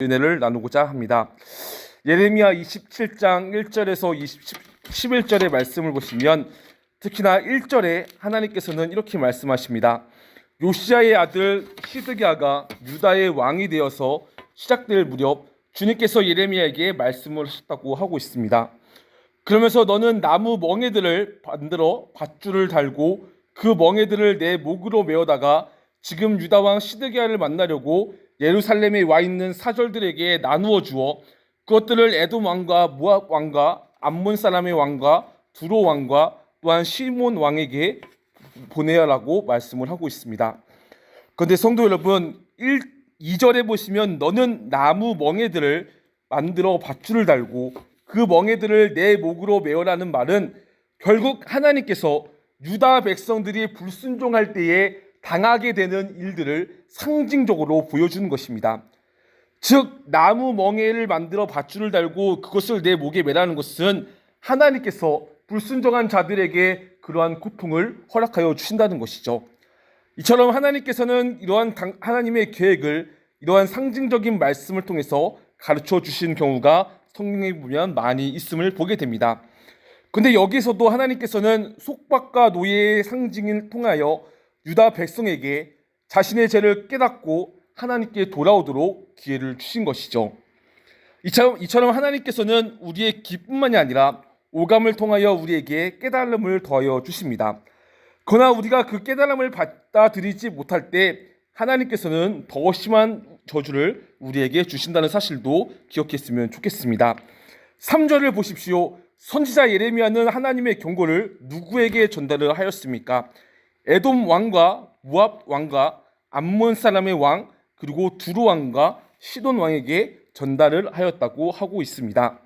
은혜를 나누고자 합니다. 예레미야 27장 1절에서 11절의 말씀을 보시면 특히나 1절에 하나님께서는 이렇게 말씀하십니다. 요시야의 아들 시드기야가 유다의 왕이 되어서 시작될 무렵 주님께서 예레미야에게 말씀을 하셨다고 하고 있습니다. 그러면서 너는 나무 멍에들을 만들어 밧줄을 달고 그 멍에들을 내 목으로 메어다가 지금 유다 왕 시드기야를 만나려고 예루살렘에 와 있는 사절들에게 나누어 주어 그것들을 에돔 왕과 모압 왕과 암몬 사람의 왕과 두로 왕과 또한 시몬 왕에게 보내라고 말씀을 하고 있습니다. 그런데 성도 여러분, 2절에 보시면 너는 나무 멍에들을 만들어 밧줄을 달고 그 멍에들을 내 목으로 메어라는 말은 결국 하나님께서 유다 백성들이 불순종할 때에 당하게 되는 일들을 상징적으로 보여주는 것입니다. 즉 나무 멍에를 만들어 밧줄을 달고 그것을 내 목에 매라는 것은 하나님께서 불순종한 자들에게 그러한 고통을 허락하여 주신다는 것이죠. 이처럼 하나님께서는 이러한 하나님의 계획을 이러한 상징적인 말씀을 통해서 가르쳐 주신 경우가 성경에 보면 많이 있음을 보게 됩니다. 근데 여기서도 하나님께서는 속박과 노예의 상징을 통하여 유다 백성에게 자신의 죄를 깨닫고 하나님께 돌아오도록 기회를 주신 것이죠. 이처럼 하나님께서는 우리의 기쁨만이 아니라 오감을 통하여 우리에게 깨달음을 더하여 주십니다. 그러나 우리가 그 깨달음을 받아들이지 못할 때 하나님께서는 더 심한 저주를 우리에게 주신다는 사실도 기억했으면 좋겠습니다. 3절을 보십시오. 선지자 예레미야는 하나님의 경고를 누구에게 전달을 하였습니까? 에돔 왕과 모압 왕과 암몬 사람의 왕 그리고 두로 왕과 시돈 왕에게 전달을 하였다고 하고 있습니다.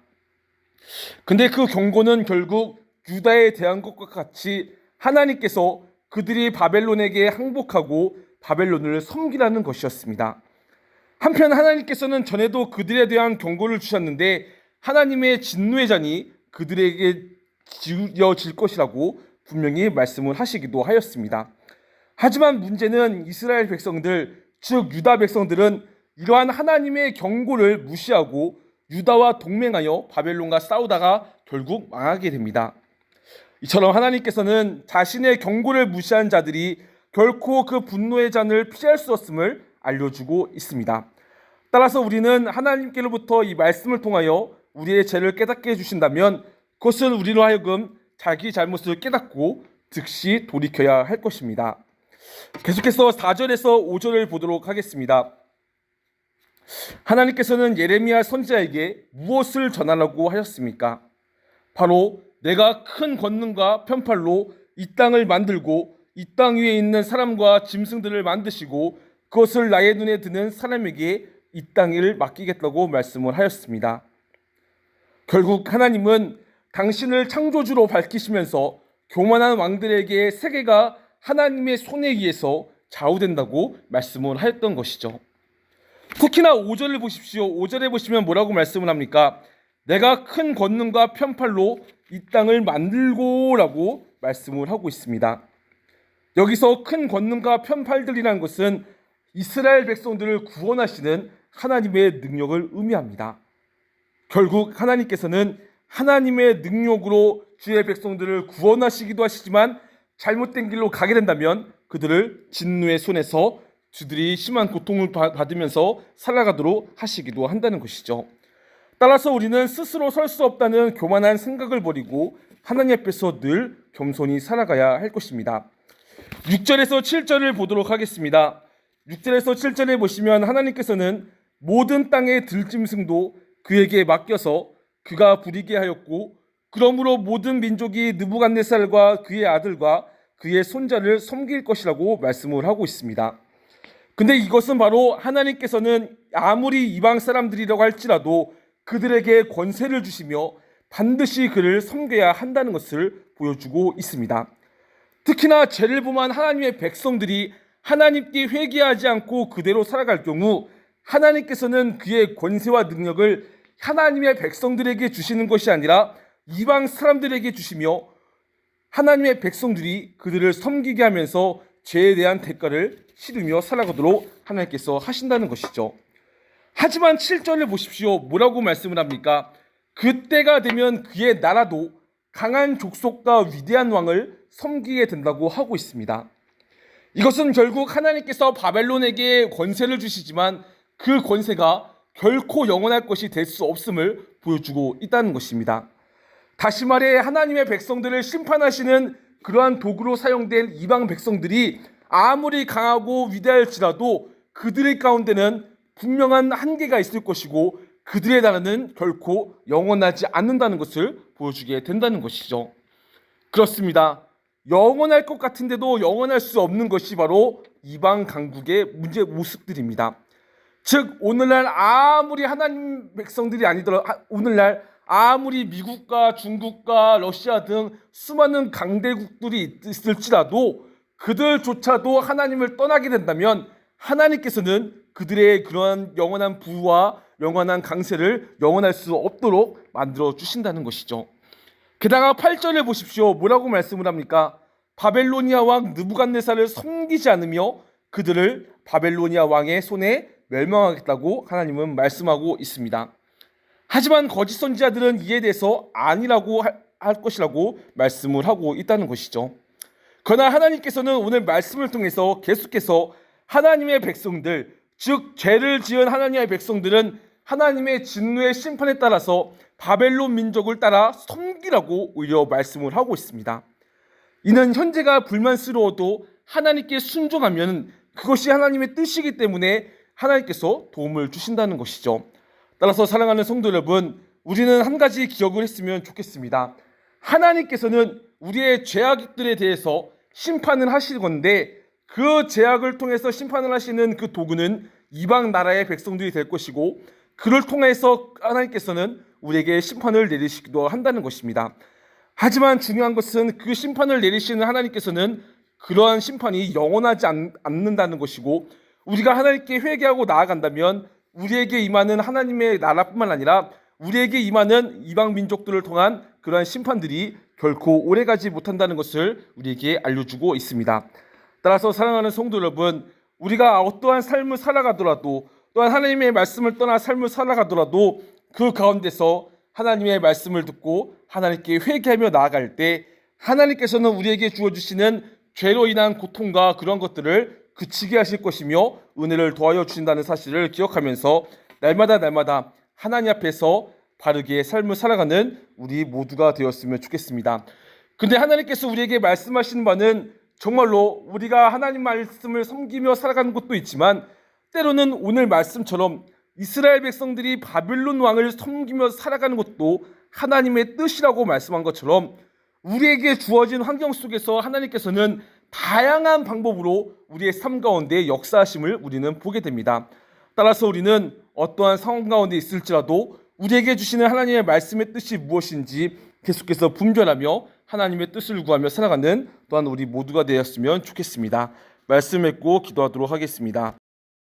근데 그 경고는 결국 유다에 대한 것과 같이 하나님께서 그들이 바벨론에게 항복하고 바벨론을 섬기라는 것이었습니다. 한편 하나님께서는 전에도 그들에 대한 경고를 주셨는데 하나님의 진노의 잔이 그들에게 지어질 것이라고 분명히 말씀을 하시기도 하였습니다. 하지만 문제는 이스라엘 백성들, 즉 유다 백성들은 이러한 하나님의 경고를 무시하고 유다와 동맹하여 바벨론과 싸우다가 결국 망하게 됩니다. 이처럼 하나님께서는 자신의 경고를 무시한 자들이 결코 그 분노의 잔을 피할 수 없음을 알려주고 있습니다. 따라서 우리는 하나님께로부터 이 말씀을 통하여 우리의 죄를 깨닫게 해주신다면 그것은 우리로 하여금 자기 잘못을 깨닫고 즉시 돌이켜야 할 것입니다. 계속해서 4절에서 5절을 보도록 하겠습니다. 하나님께서는 예레미야 선지자에게 무엇을 전하라고 하셨습니까? 바로 내가 큰 권능과 편팔로 이 땅을 만들고 이 땅 위에 있는 사람과 짐승들을 만드시고 그것을 나의 눈에 드는 사람에게 이 땅을 맡기겠다고 말씀을 하였습니다. 결국 하나님은 당신을 창조주로 밝히시면서 교만한 왕들에게 세계가 하나님의 손에 의해서 좌우된다고 말씀을 하였던 것이죠. 특히나 5절을 보십시오. 5절에 보시면 뭐라고 말씀을 합니까? 내가 큰 권능과 편팔로 이 땅을 만들고 라고 말씀을 하고 있습니다. 여기서 큰 권능과 편팔들이라는 것은 이스라엘 백성들을 구원하시는 하나님의 능력을 의미합니다. 결국 하나님께서는 하나님의 능력으로 주의 백성들을 구원하시기도 하시지만 잘못된 길로 가게 된다면 그들을 진노의 손에서 주들이 심한 고통을 받으면서 살아가도록 하시기도 한다는 것이죠. 따라서 우리는 스스로 설 수 없다는 교만한 생각을 버리고 하나님 앞에서 늘 겸손히 살아가야 할 것입니다. 6절에서 7절을 보도록 하겠습니다. 6절에서 7절에 보시면 하나님께서는 모든 땅의 들짐승도 그에게 맡겨서 그가 부리게 하였고 그러므로 모든 민족이 느부갓네살과 그의 아들과 그의 손자를 섬길 것이라고 말씀을 하고 있습니다. 근데 이것은 바로 하나님께서는 아무리 이방 사람들이라고 할지라도 그들에게 권세를 주시며 반드시 그를 섬겨야 한다는 것을 보여주고 있습니다. 특히나 죄를 범한 하나님의 백성들이 하나님께 회개하지 않고 그대로 살아갈 경우 하나님께서는 그의 권세와 능력을 하나님의 백성들에게 주시는 것이 아니라 이방 사람들에게 주시며 하나님의 백성들이 그들을 섬기게 하면서 죄에 대한 대가를 치르며 살아가도록 하나님께서 하신다는 것이죠. 하지만 7절을 보십시오. 뭐라고 말씀을 합니까? 그때가 되면 그의 나라도 강한 족속과 위대한 왕을 섬기게 된다고 하고 있습니다. 이것은 결국 하나님께서 바벨론에게 권세를 주시지만 그 권세가 결코 영원할 것이 될 수 없음을 보여주고 있다는 것입니다. 다시 말해 하나님의 백성들을 심판하시는 그러한 도구로 사용된 이방 백성들이 아무리 강하고 위대할지라도 그들의 가운데는 분명한 한계가 있을 것이고 그들의 나라는 결코 영원하지 않는다는 것을 보여주게 된다는 것이죠. 그렇습니다. 영원할 것 같은데도 영원할 수 없는 것이 바로 이방 강국의 문제 모습들입니다. 즉 오늘날 아무리 하나님 백성들이 오늘날 아무리 미국과 중국과 러시아 등 수많은 강대국들이 있을지라도 그들조차도 하나님을 떠나게 된다면 하나님께서는 그들의 그러한 영원한 부와 영원한 강세를 영원할 수 없도록 만들어 주신다는 것이죠. 게다가 8절에 보십시오. 뭐라고 말씀을 합니까? 바벨로니아 왕 느부갓네살을 섬기지 않으며 그들을 바벨로니아 왕의 손에 멸망하겠다고 하나님은 말씀하고 있습니다. 하지만 거짓 선지자들은 이에 대해서 아니라고 할 것이라고 말씀을 하고 있다는 것이죠. 그러나 하나님께서는 오늘 말씀을 통해서 계속해서 하나님의 백성들, 즉 죄를 지은 하나님의 백성들은 하나님의 진노의 심판에 따라서 바벨론 민족을 따라 섬기라고 오히려 말씀을 하고 있습니다. 이는 현재가 불만스러워도 하나님께 순종하면 그것이 하나님의 뜻이기 때문에 하나님께서 도움을 주신다는 것이죠. 따라서 사랑하는 성도 여러분, 우리는 한 가지 기억을 했으면 좋겠습니다. 하나님께서는 우리의 죄악들에 대해서 심판을 하실 건데 그 죄악을 통해서 심판을 하시는 그 도구는 이방 나라의 백성들이 될 것이고 그를 통해서 하나님께서는 우리에게 심판을 내리시기도 한다는 것입니다. 하지만 중요한 것은 그 심판을 내리시는 하나님께서는 그러한 심판이 영원하지 않는다는 것이고 우리가 하나님께 회개하고 나아간다면 우리에게 임하는 하나님의 나라뿐만 아니라 우리에게 임하는 이방 민족들을 통한 그러한 심판들이 결코 오래가지 못한다는 것을 우리에게 알려주고 있습니다. 따라서 사랑하는 성도 여러분, 우리가 어떠한 삶을 살아가더라도 또한 하나님의 말씀을 떠나 삶을 살아가더라도 그 가운데서 하나님의 말씀을 듣고 하나님께 회개하며 나아갈 때 하나님께서는 우리에게 주어주시는 죄로 인한 고통과 그런 것들을 그치게 하실 것이며 은혜를 더하여 주신다는 사실을 기억하면서 날마다 하나님 앞에서 바르게 삶을 살아가는 우리 모두가 되었으면 좋겠습니다. 근데 하나님께서 우리에게 말씀하시는 바는 정말로 우리가 하나님 말씀을 섬기며 살아가는 것도 있지만 때로는 오늘 말씀처럼 이스라엘 백성들이 바빌론 왕을 섬기며 살아가는 것도 하나님의 뜻이라고 말씀한 것처럼 우리에게 주어진 환경 속에서 하나님께서는 다양한 방법으로 우리의 삶 가운데 역사하심을 우리는 보게 됩니다. 따라서 우리는 어떠한 상황 가운데 있을지라도 우리에게 주시는 하나님의 말씀의 뜻이 무엇인지 계속해서 분별하며 하나님의 뜻을 구하며 살아가는 또한 우리 모두가 되었으면 좋겠습니다. 말씀 맺고 기도하도록 하겠습니다.